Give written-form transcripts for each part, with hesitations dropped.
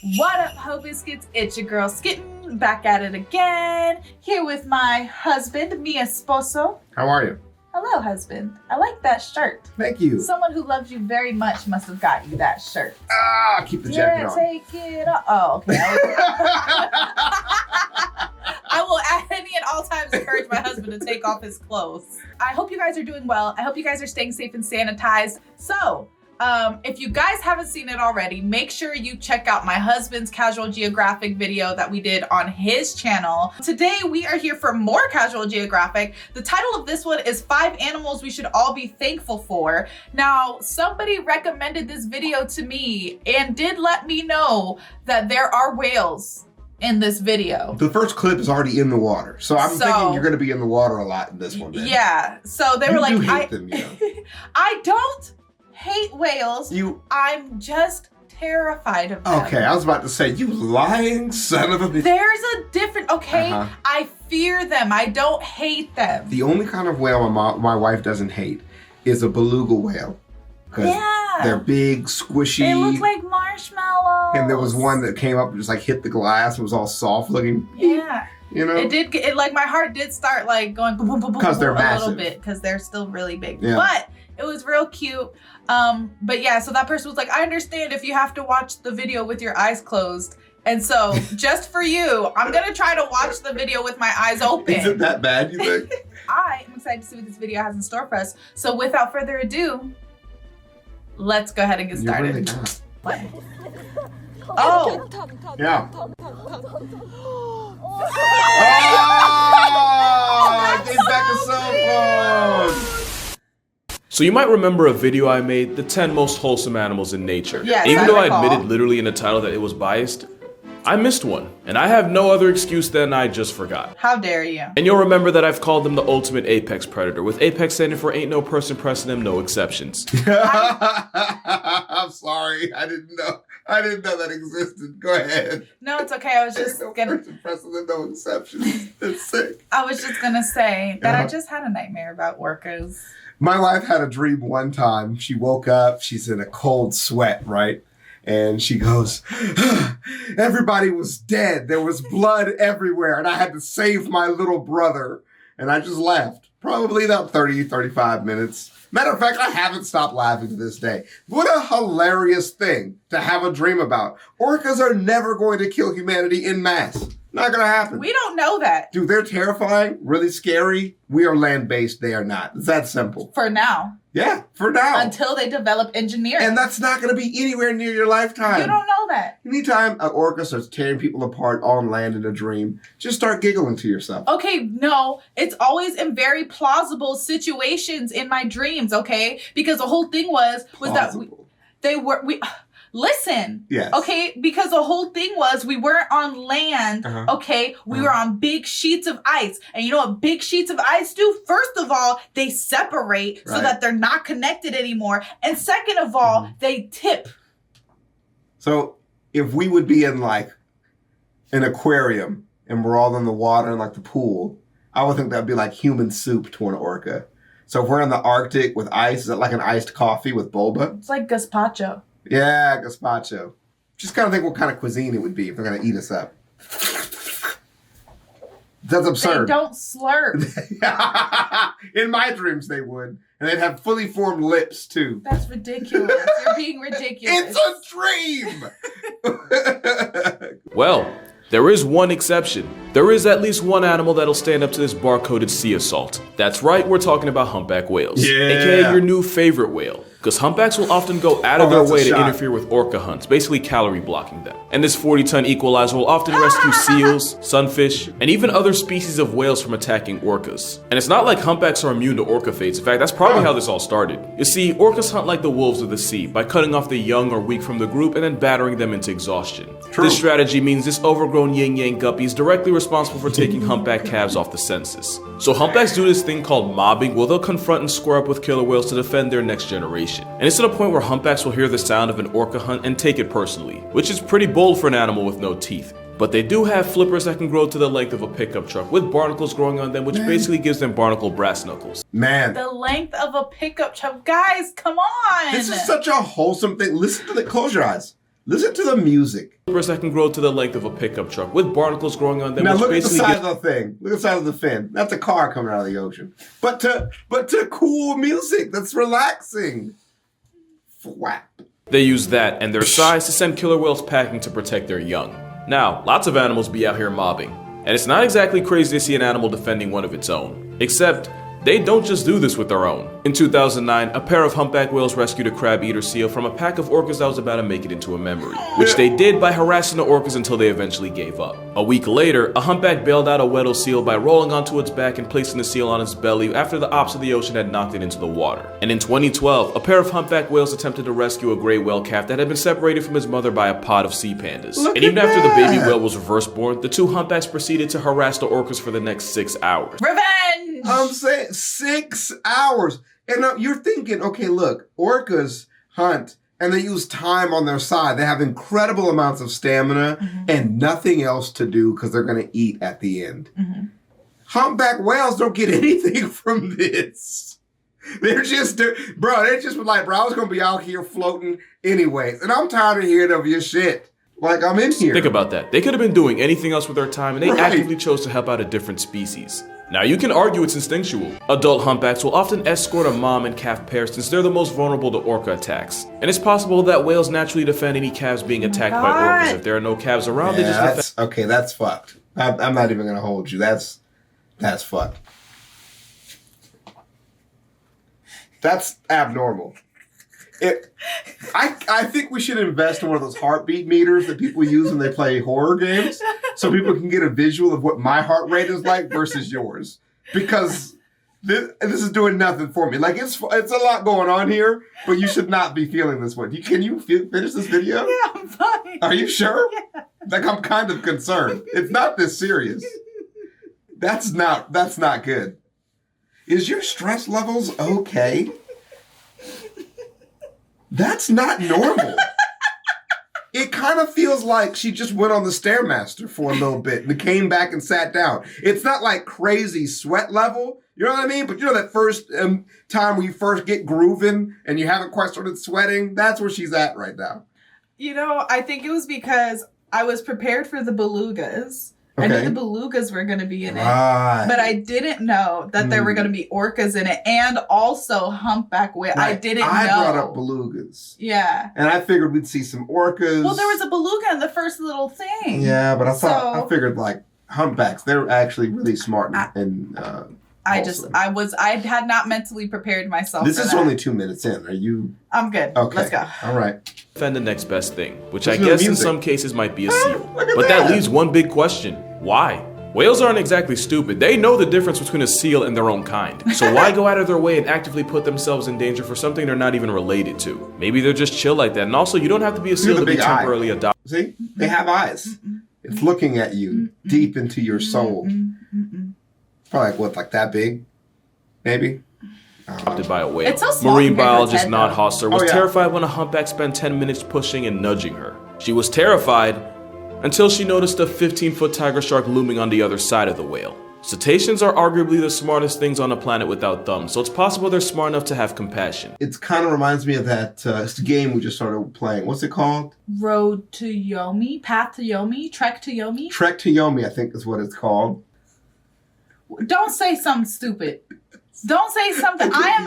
What up, Ho Biscuits? It's your girl Skitten, back at it again, here with my husband, mi esposo. How are you? Hello, husband. I like that shirt. Thank you. Someone who loves you very much must have got you that shirt. Ah, keep the jacket on. Take it off. Oh, okay. I will at any and all times encourage my husband to take off his clothes. I hope you guys are doing well. I hope you guys are staying safe and sanitized. So, if you guys haven't seen it already, make sure you check out my husband's Casual Geographic video that we did on his channel. Today, we are here for more Casual Geographic. The title of this one is 5 Animals We Should All Be Thankful For. Now, somebody recommended this video to me and did let me know that there are whales in this video. The first clip is already in the water. So I'm thinking you're going to be in the water a lot in this one. Then. Yeah. So they were like, you hate them, you know? I don't hate whales. I'm just terrified of them. Okay, I was about to say, you lying son of a bitch. There's a different, I fear them. I don't hate them. The only kind of whale my wife doesn't hate is a beluga whale. Yeah. They're big, squishy. They look like marshmallows. And there was one that came up and just like hit the glass and was all soft looking. Yeah. You know? It like my heart did start like going boom, boom, boom, boom, because they're massive. A little bit because they're still really big. Yeah. But it was real cute. But yeah, so that person was like, I understand if you have to watch the video with your eyes closed. And so just for you, I'm gonna try to watch the video with my eyes open. Is it that bad, you think? I am excited to see what this video has in store for us. So without further ado, let's go ahead and get started. You're really not. What? Oh! Yeah. Oh! Get back a cell phone! So you might remember a video I made, the 10 most wholesome animals in nature. Yes, Even though I recall. admitted literally in the title that it was biased, I missed one. And I have no other excuse than I just forgot. How dare you? And you'll remember that I've called them the ultimate apex predator, with apex standing for ain't no person pressing them, no exceptions. I'm sorry, I didn't know that existed. Go ahead. No, it's okay. I was just gonna pressing them, no exceptions. It's sick. I was just gonna say that I just had a nightmare about orcas. My wife had a dream one time. She woke up, she's in a cold sweat, right? And she goes, everybody was dead. There was blood everywhere. And I had to save my little brother. And I just laughed. Probably about 30, 35 minutes. Matter of fact, I haven't stopped laughing to this day. What a hilarious thing to have a dream about. Orcas are never going to kill humanity en masse. Not gonna happen. We don't know that. Dude, they're terrifying, really scary. We are land-based, they are not. It's that simple. For now. Yeah, for now. Until they develop engineering. And that's not gonna be anywhere near your lifetime. You don't know that. Anytime an orca starts tearing people apart on land in a dream, just start giggling to yourself. Okay, no, it's always in very plausible situations in my dreams, okay? Because the whole thing was Plausible. that we listen. Yes. Okay, because the whole thing was we weren't on land, okay? We were on big sheets of ice. And you know what big sheets of ice do? First of all, they separate so that they're not connected anymore. And second of all, they tip. So if we would be in like an aquarium and we're all in the water in like the pool, I would think that'd be like human soup to an orca. So if we're in the Arctic with ice, is that like an iced coffee with boba? It's like gazpacho. Yeah, gazpacho. Just kind of think what kind of cuisine it would be if they're going to eat us up. That's absurd. They don't slurp. In my dreams, they would. And they'd have fully formed lips, too. That's ridiculous. You're being ridiculous. It's a dream! Well, there is one exception. There is at least one animal that'll stand up to this bar-coded sea assault. That's right, we're talking about humpback whales. Yeah. AKA your new favorite whale. Because humpbacks will often go out of their way to interfere with orca hunts, basically calorie blocking them. And this 40-ton equalizer will often rescue seals, sunfish, and even other species of whales from attacking orcas. And it's not like humpbacks are immune to orca fates. In fact, that's probably how this all started. You see, orcas hunt like the wolves of the sea, by cutting off the young or weak from the group and then battering them into exhaustion. True. This strategy means this overgrown yin-yang guppy is directly responsible for taking humpback calves off the census. So humpbacks do this thing called mobbing, where they'll confront and square up with killer whales to defend their next generation. And it's to the point where humpbacks will hear the sound of an orca hunt and take it personally, which is pretty bold for an animal with no teeth. But they do have flippers that can grow to the length of a pickup truck, with barnacles growing on them, which basically gives them barnacle brass knuckles. Man. The length of a pickup truck. Guys, come on. This is such a wholesome thing. Listen to the, close your eyes. Listen to the music. That can grow to the length of a pickup truck with barnacles growing on them. Now which look at the basically size of the thing. Look at the size of the fin. That's a car coming out of the ocean. But to cool music that's relaxing. Flap. They use that and their size to send killer whales packing to protect their young. Now, lots of animals be out here mobbing, and it's not exactly crazy to see an animal defending one of its own. Except, they don't just do this with their own. In 2009, a pair of humpback whales rescued a crab-eater seal from a pack of orcas that was about to make it into a memory, which they did by harassing the orcas until they eventually gave up. A week later, a humpback bailed out a Weddell seal by rolling onto its back and placing the seal on its belly after the ops of the ocean had knocked it into the water. And in 2012, a pair of humpback whales attempted to rescue a gray whale calf that had been separated from his mother by a pod of sea pandas. And even after the baby whale was reverse born, the two humpbacks proceeded to harass the orcas for the next 6 hours. Revenge! I'm saying 6 hours. And you're thinking, okay, look, orcas hunt and they use time on their side. They have incredible amounts of stamina and nothing else to do because they're going to eat at the end. Humpback whales don't get anything from this. They're just, they're just like, bro, I was going to be out here floating anyways. And I'm tired of hearing of your shit. Like, I'm in here. Think about that. They could have been doing anything else with their time, and they actively chose to help out a different species. Now, you can argue it's instinctual. Adult humpbacks will often escort a mom and calf pair since they're the most vulnerable to orca attacks. And it's possible that whales naturally defend any calves being attacked by orcas. If there are no calves around, they just defend. Okay, that's fucked. I'm not even going to hold you. That's fucked. That's abnormal. I think we should invest in one of those heartbeat meters that people use when they play horror games so people can get a visual of what my heart rate is like versus yours. Because this is doing nothing for me. Like, it's a lot going on here, but you should not be feeling this way. Can you finish this video? Yeah, I'm fine. Are you sure? Yeah. Like, I'm kind of concerned. It's not this serious. That's not good. Is your stress levels okay? That's not normal. It kind of feels like she just went on the Stairmaster for a little bit and came back and sat down. It's not like crazy sweat level, you know what I mean? But you know that first time when you first get grooving and you haven't quite started sweating? That's where she's at right now. You know, I think it was because I was prepared for the belugas. Okay. I knew the belugas were going to be in it. Right. But I didn't know that there were going to be orcas in it and also humpback whale. Right. I didn't know. I brought up belugas. Yeah. And I figured we'd see some orcas. Well, there was a beluga in the first little thing. Yeah, but I figured like humpbacks, they're actually really smart and I had not mentally prepared myself This for is that. only 2 minutes in. Are you? I'm good. Okay. Let's go. All right. Defend the next best thing, which Listen I to the guess in music. some cases might be a seal. Look at But that that. leaves one big question. Why? Whales aren't exactly stupid. They know the difference between a seal and their own kind. So why go out of their way and actively put themselves in danger for something they're not even related to? Maybe they're just chill like that. And also, you don't have to be a seal to be temporarily adopted. See? They have eyes. It's looking at you deep into your soul. Probably like that big? Maybe? By a whale. It's so small Marine compared to biologist its head, Nod though. Hosser was Oh, yeah. terrified when a humpback spent 10 minutes pushing and nudging her. She was terrified until she noticed a 15-foot tiger shark looming on the other side of the whale. Cetaceans are arguably the smartest things on the planet without thumbs, so it's possible they're smart enough to have compassion. It kind of reminds me of that game we just started playing. What's it called? Road to Yomi, Path to Yomi, Trek to Yomi. Trek to Yomi, I think is what it's called. Don't say something stupid. Don't say something. I'm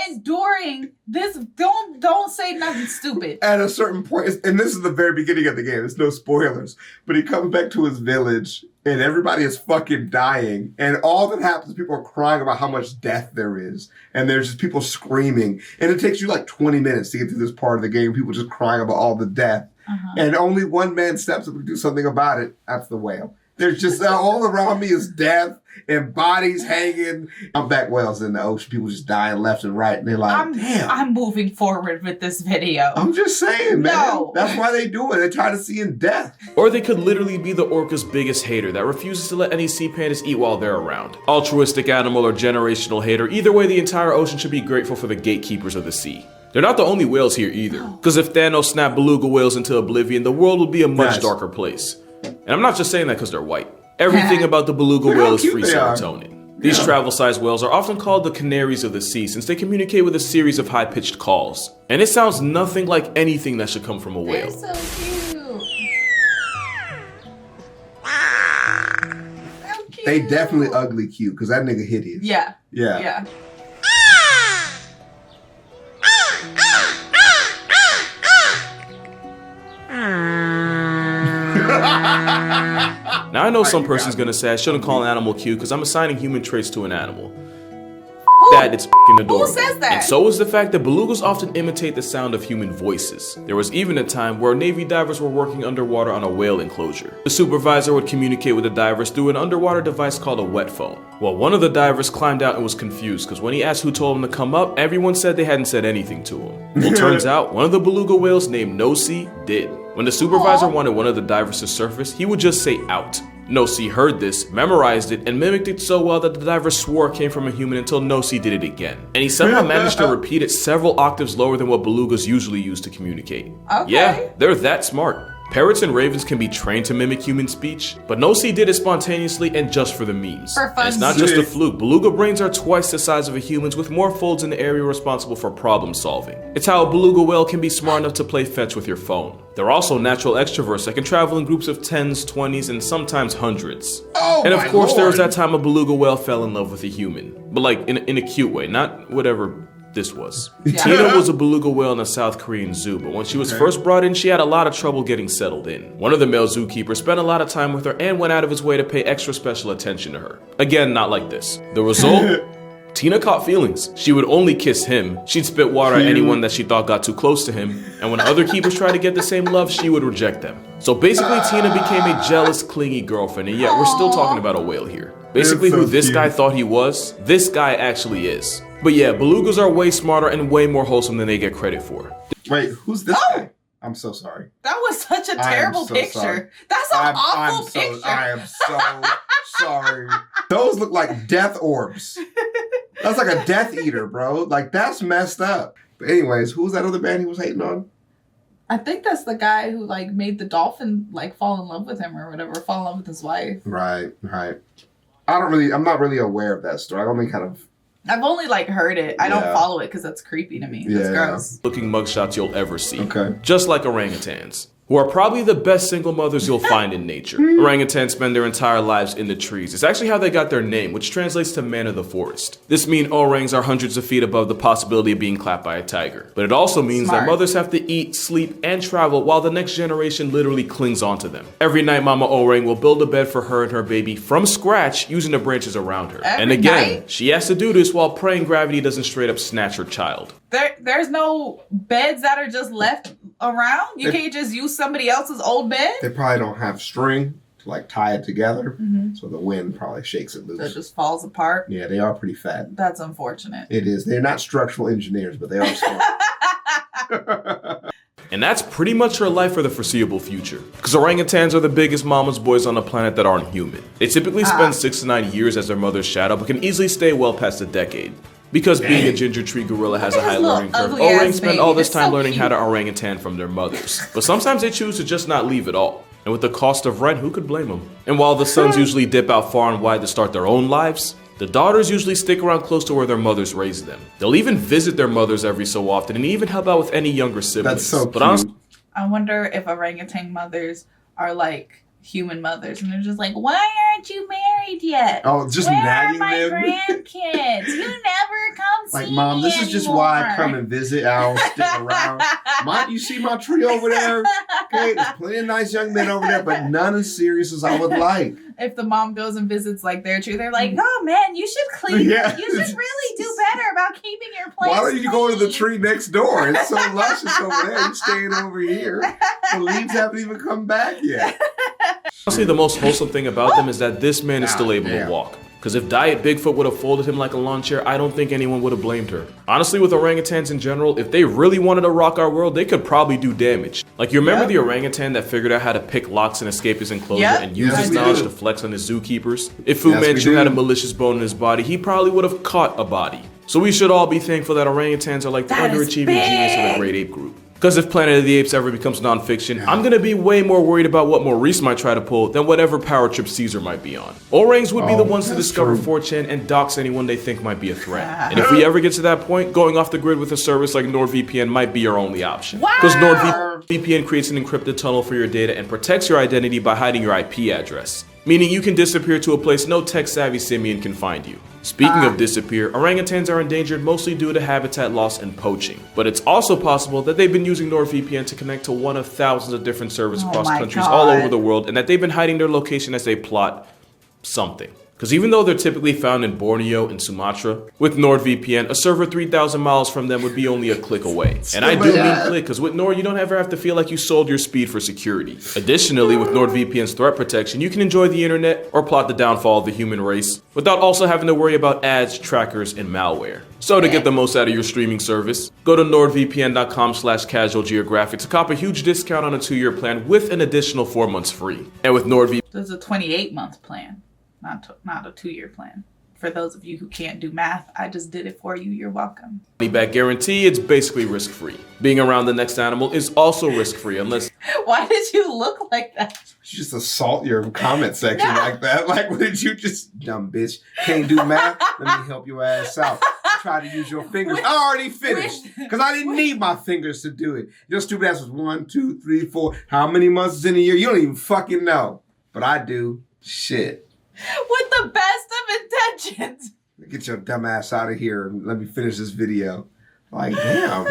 enduring this. Don't say nothing stupid. At a certain point, and this is the very beginning of the game, there's no spoilers, but he comes back to his village and everybody is fucking dying. And all that happens, people are crying about how much death there is. And there's just people screaming. And it takes you like 20 minutes to get to this part of the game, people just crying about all the death. And only one man steps up and do something about it. That's the whale. There's just all around me is death and bodies hanging. Humpback whales in the ocean. People just dying left and right. And they're like, damn. I'm moving forward with this video. I'm just saying, man. No. That's why they do it. They try to see in death. Or they could literally be the orca's biggest hater that refuses to let any sea pandas eat while they're around. Altruistic animal or generational hater, either way the entire ocean should be grateful for the gatekeepers of the sea. They're not the only whales here either, because if Thanos snapped beluga whales into oblivion, the world would be a much darker place. And I'm not just saying that because they're white. Everything about the beluga Look whale how is cute free they are. serotonin. These travel-sized whales are often called the canaries of the sea since they communicate with a series of high-pitched calls. And it sounds nothing like anything that should come from a whale. They're so cute. So cute. They definitely ugly cute because that nigga hideous. Yeah. Yeah. Yeah. Now I know some person's gonna say I shouldn't call an animal cute because I'm assigning human traits to an animal. That it's f***ing adorable. Who says that? And so is the fact that belugas often imitate the sound of human voices. There was even a time where Navy divers were working underwater on a whale enclosure. The supervisor would communicate with the divers through an underwater device called a wet phone. Well, one of the divers climbed out and was confused because when he asked who told him to come up, everyone said they hadn't said anything to him. Well, turns out one of the beluga whales named Nosy did. When the supervisor wanted one of the divers to surface, he would just say out. Nosy heard this, memorized it, and mimicked it so well that the diver swore it came from a human until Nosy did it again. And he somehow managed to repeat it several octaves lower than what belugas usually use to communicate. Okay. Yeah, they're that smart. Parrots and ravens can be trained to mimic human speech, but Nosy did it spontaneously and just for the memes. For fun. And it's not just a fluke. Beluga brains are twice the size of a human's with more folds in the area responsible for problem solving. It's how a beluga whale can be smart enough to play fetch with your phone. They're also natural extroverts that can travel in groups of 10s, 20s, and sometimes hundreds. Oh, and of course, there was Lord. that time a beluga whale fell in love with a human. But like in a cute way, not whatever this was. Yeah. Tina was a beluga whale in a South Korean zoo, but when she was first brought in, she had a lot of trouble getting settled in. One of the male zookeepers spent a lot of time with her and went out of his way to pay extra special attention to her. Again, not like this. The result? Tina caught feelings. She would only kiss him. She'd spit water at anyone that she thought got too close to him. And when other keepers tried to get the same love, she would reject them. So basically, Tina became a jealous, clingy girlfriend, and yet we're still talking about a whale here. Basically, who this guy thought he was, this guy actually is. But yeah, belugas are way smarter and way more wholesome than they get credit for. Wait, who's this guy? I'm so sorry. That was such a terrible so picture. sorry. That's an awful picture. I am so sorry. Those look like death orbs. That's like a Death Eater, bro. Like, that's messed up. But anyways, who's that other man he was hating on? I think that's the guy who like made the dolphin like fall in love with him or whatever, fall in love with his wife. Right. I'm not really aware of that story. I've only like heard it. I don't follow it because that's creepy to me. That's gross. Looking mugshots you'll ever see. Okay. Just like orangutans, who are probably the best single mothers you'll find in nature. Orangutans spend their entire lives in the trees. It's actually how they got their name, which translates to man of the forest. This means orangs are hundreds of feet above the possibility of being clapped by a tiger. But it also means that mothers have to eat, sleep, and travel while the next generation literally clings onto them. Every night, Mama Orang will build a bed for her and her baby from scratch using the branches around her. And again, she has to do this while praying gravity doesn't straight up snatch her child. There's no beds that are just left around? You can't just use somebody else's old bed? They probably don't have string to like tie it together. So the wind probably shakes it loose. So it just falls apart? Yeah, they are pretty fat. That's unfortunate. It is. They're not structural engineers, but they are smart. And that's pretty much her life for the foreseeable future. Because orangutans are the biggest mama's boys on the planet that aren't human. They typically spend 6 to 9 years as their mother's shadow, but can easily stay well past a decade. Because being a ginger tree gorilla has a high learning curve, orangs spend all this time learning how to orangutan from their mothers. But sometimes they choose to just not leave at all. And with the cost of rent, who could blame them? And while the sons usually dip out far and wide to start their own lives, the daughters usually stick around close to where their mothers raised them. They'll even visit their mothers every so often and even help out with any younger siblings. That's so but cute. honestly, I wonder if orangutan mothers are like human mothers and they're just like, why aren't you married yet? Oh, just Where nagging are my them. grandkids? You never come see Like, me Mom, this is just why I anymore." come and visit. I don't stick around. Mom, you see my tree over there? Okay, there's plenty of nice young men over there, but none as serious as I would like. If the mom goes and visits like their tree, they're like, oh man, you should clean. Yeah. You should really do better about keeping your place. Why don't you go to the clean." tree next door? It's so luscious over there. You're staying over here. The leaves haven't even come back yet. honestly, the most wholesome thing about them is that this man is still able to walk. Because if Diet Bigfoot would have folded him like a lawn chair, I don't think anyone would have blamed her. Honestly, with orangutans in general, if they really wanted to rock our world, they could probably do damage. Like, you remember the orangutan that figured out how to pick locks and escape his enclosure and use his knowledge to flex on his zookeepers? If Fu Manchu had a malicious bone in his body, he probably would have caught a body. So we should all be thankful that orangutans are like the underachieving genius of the great ape group. Because if Planet of the Apes ever becomes nonfiction, I'm gonna be way more worried about what Maurice might try to pull than whatever power trip Caesar might be on. Orangs would be the ones to discover 4chan and dox anyone they think might be a threat. And if we ever get to that point, going off the grid with a service like NordVPN might be your only option. Because NordVPN creates an encrypted tunnel for your data and protects your identity by hiding your IP address, meaning you can disappear to a place no tech-savvy simian can find you. Speaking of disappear, orangutans are endangered mostly due to habitat loss and poaching. But it's also possible that they've been using NordVPN to connect to one of thousands of different servers across countries all over the world, and that they've been hiding their location as they plot something. Because even though they're typically found in Borneo and Sumatra, with NordVPN, a server 3,000 miles from them would be only a click away. And I do mean click, because with Nord, you don't ever have to feel like you sold your speed for security. Additionally, with NordVPN's threat protection, you can enjoy the internet or plot the downfall of the human race without also having to worry about ads, trackers, and malware. So to get the most out of your streaming service, go to nordvpn.com/casualgeographic to cop a huge discount on a 2-year plan with an additional 4 months free. And with NordVPN, There's a 28-month plan. Not a 2-year plan. For those of you who can't do math, I just did it for you. You're welcome. money back guarantee, it's basically risk-free. Being around the next animal is also risk-free unless... Why did you look like that? You just assault your comment section like that. Like, what did you just... Dumb bitch. Can't do math? Let me help your ass out. Try to use your fingers. I already finished. Because I didn't need my fingers to do it. Your stupid ass was 1, 2, 3, 4. How many months is in a year? You don't even fucking know. But I do. Shit. With the best of intentions. Get your dumb ass out of here and let me finish this video. Like, damn.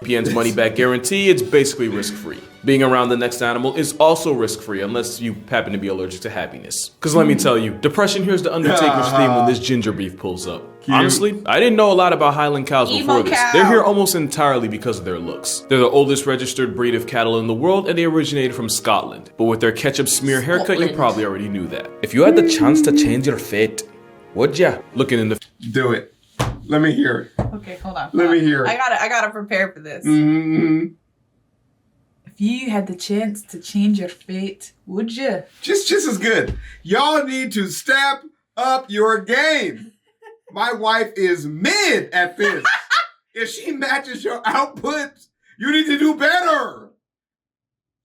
VPN's money back guarantee, it's basically risk-free. Being around the next animal is also risk-free unless you happen to be allergic to happiness. Because let me tell you, depression here's the Undertaker's theme when this ginger beef pulls up. Cute. Honestly, I didn't know a lot about Highland cows before this. They're here almost entirely because of their looks. They're the oldest registered breed of cattle in the world and they originated from Scotland. But with their ketchup smear haircut, you probably already knew that. If you had the chance to change your fate, would ya? Looking in the... Do it. Let me hear it. Okay, hold on. Let me hear it. I gotta prepare for this. Mm-hmm. If you had the chance to change your fate, would you? Just as good. Y'all need to step up your game. My wife is mid at this. If she matches your output, you need to do better.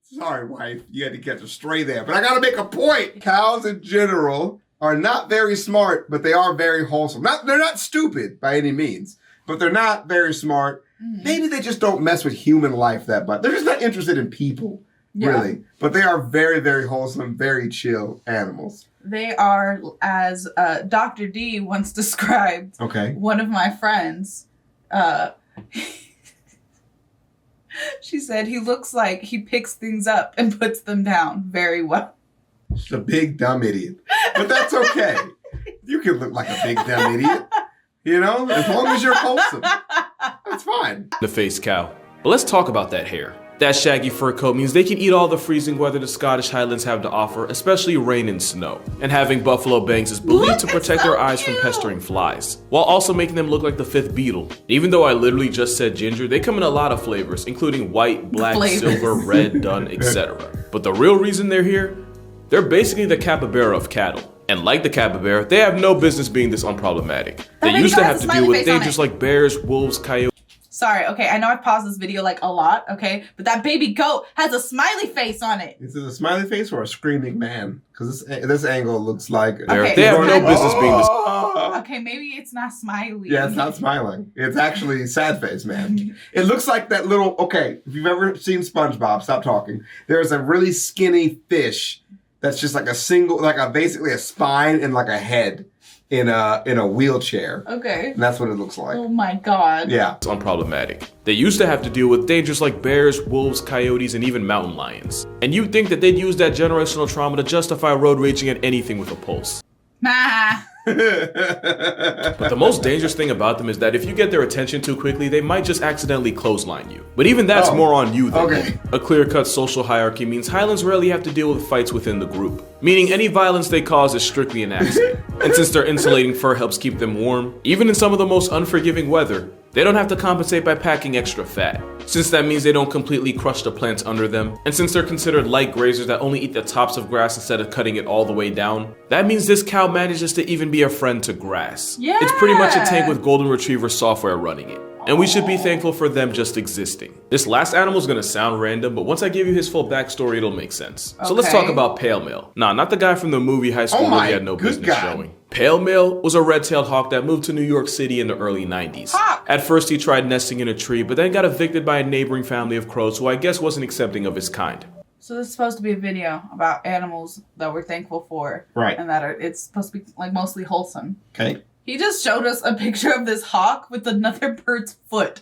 Sorry, wife. You had to catch a stray there. But I gotta make a point. Cows in general are not very smart, but they are very wholesome. They're not stupid by any means, but they're not very smart. Maybe they just don't mess with human life that much. They're just not interested in people, really. But they are very, very wholesome, very chill animals. They are, as Dr. D once described, one of my friends, she said he looks like he picks things up and puts them down very well. She's a big, dumb idiot. But that's okay. You can look like a big, dumb idiot. You know, as long as you're wholesome. That's fine. The face cow. But let's talk about that hair. That shaggy fur coat means they can eat all the freezing weather the Scottish Highlands have to offer, especially rain and snow. And having buffalo bangs is believed to protect their eyes from pestering flies, while also making them look like the 5th beetle. Even though I literally just said ginger, they come in a lot of flavors, including white, black, silver, red, dun, etc. But the real reason they're here? They're basically the capybara of cattle. And like the capybara, they have no business being this unproblematic. They used to have to deal with dangers like bears, wolves, coyotes. Sorry, okay, I know I've paused this video like a lot, okay? But that baby goat has a smiley face on it. Is it a smiley face or a screaming man? Because this angle looks like... Okay, they have no business being this... Okay, maybe it's not smiley. Yeah, it's not smiling. It's actually sad face, man. It looks like that little... Okay, if you've ever seen SpongeBob, stop talking. There's a really skinny fish that's just like a single... Like basically a spine and like a head in a wheelchair. Okay. And that's what it looks like. Oh my god. Yeah. It's unproblematic. They used to have to deal with dangers like bears, wolves, coyotes, and even mountain lions. And you'd think that they'd use that generational trauma to justify road raging at anything with a pulse. Nah. But the most dangerous thing about them is that if you get their attention too quickly, they might just accidentally clothesline you. But even that's more on you than me. A clear-cut social hierarchy means Highlands rarely have to deal with fights within the group, meaning any violence they cause is strictly an accident. And since their insulating fur helps keep them warm, even in some of the most unforgiving weather, they don't have to compensate by packing extra fat, since that means they don't completely crush the plants under them, and since they're considered light grazers that only eat the tops of grass instead of cutting it all the way down, that means this cow manages to even be a friend to grass. Yeah. It's pretty much a tank with golden retriever software running it. and we should be thankful for them just existing. This last animal is gonna sound random, but once I give you his full backstory, it'll make sense. So let's talk about Pale Male. Nah, not the guy from the movie High School where he had no business showing. Pale Male was a red-tailed hawk that moved to New York City in the early 90s. At first, he tried nesting in a tree, but then got evicted by a neighboring family of crows who I guess wasn't accepting of his kind. So this is supposed to be a video about animals that we're thankful for. Right. And that it's supposed to be like mostly wholesome. Okay. He just showed us a picture of this hawk with another bird's foot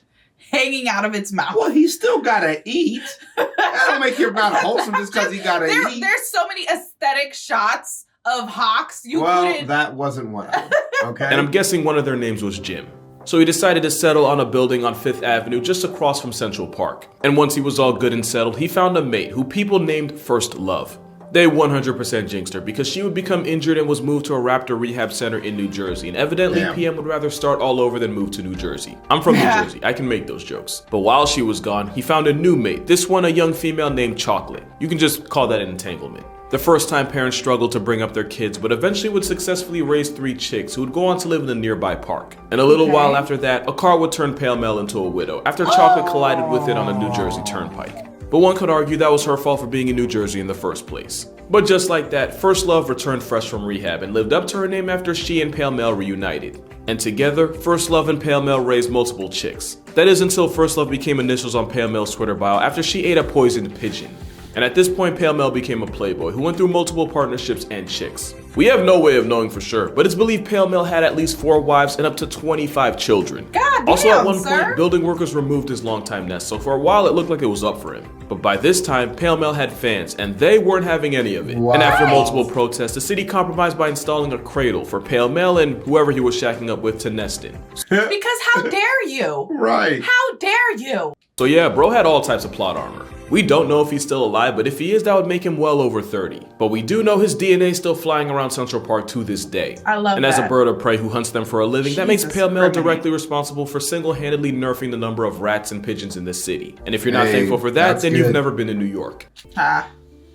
hanging out of its mouth. Well, he still gotta eat. That don't make him not wholesome just because he gotta eat. There's so many aesthetic shots of hawks. That wasn't one of them. Okay. And I'm guessing one of their names was Jim. So he decided to settle on a building on 5th Avenue just across from Central Park. And once he was all good and settled, he found a mate who people named First Love. They 100% jinxed her because she would become injured and was moved to a raptor rehab center in New Jersey. And evidently PM would rather start all over than move to New Jersey. I'm from New Jersey, I can make those jokes. But while she was gone, he found a new mate, this one a young female named Chocolate. You can just call that an entanglement. The first time parents struggled to bring up their kids, but eventually would successfully raise 3 chicks who would go on to live in a nearby park. And a little while after that, a car would turn Pale Male into a widow after Chocolate collided with it on a New Jersey turnpike. But one could argue that was her fault for being in New Jersey in the first place. But just like that, First Love returned fresh from rehab and lived up to her name after she and Pale Male reunited. And together, First Love and Pale Male raised multiple chicks. That is until First Love became initials on Pale Male's Twitter bio after she ate a poisoned pigeon. And at this point, Pale Male became a playboy who went through multiple partnerships and chicks. We have no way of knowing for sure, but it's believed Pale Male had at least 4 wives and up to 25 children. Also, at one point, building workers removed his longtime nest, so for a while it looked like it was up for him. But by this time, Pale Male had fans, and they weren't having any of it. And after multiple protests, the city compromised by installing a cradle for Pale Male and whoever he was shacking up with to nest in. Because how dare you? Right. How dare you? So yeah, bro had all types of plot armor. We don't know if he's still alive, but if he is, that would make him well over 30. But we do know his DNA is still flying around Central Park to this day. I love that. And as a bird of prey who hunts them for a living, that makes Pale Male directly responsible for single-handedly nerfing the number of rats and pigeons in this city. And if you're not thankful for that, then you've never been to New York.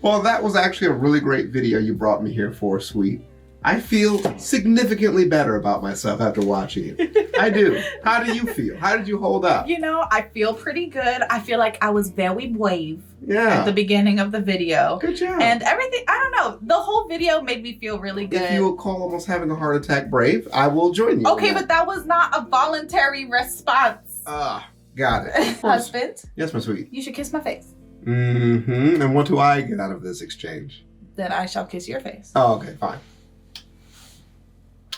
Well, that was actually a really great video you brought me here for, Sweet. I feel significantly better about myself after watching it. I do. How do you feel? How did you hold up? You know, I feel pretty good. I feel like I was very brave at the beginning of the video. Good job. And everything, I don't know, the whole video made me feel really good. If you will call almost having a heart attack brave, I will join you. Okay, but that was not a voluntary response. Got it. Husband? Yes, my sweet. You should kiss my face. Mm-hmm. And what do I get out of this exchange? Then I shall kiss your face. Oh, okay, fine.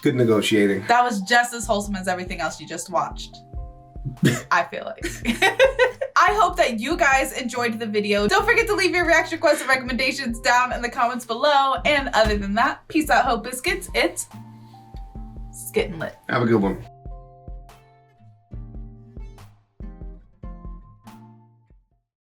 Good negotiating. That was just as wholesome as everything else you just watched. I feel like. I hope that you guys enjoyed the video. Don't forget to leave your reaction requests and recommendations down in the comments below. And other than that, peace out, Hope Biscuits. It's Skittin' Lit. Have a good one.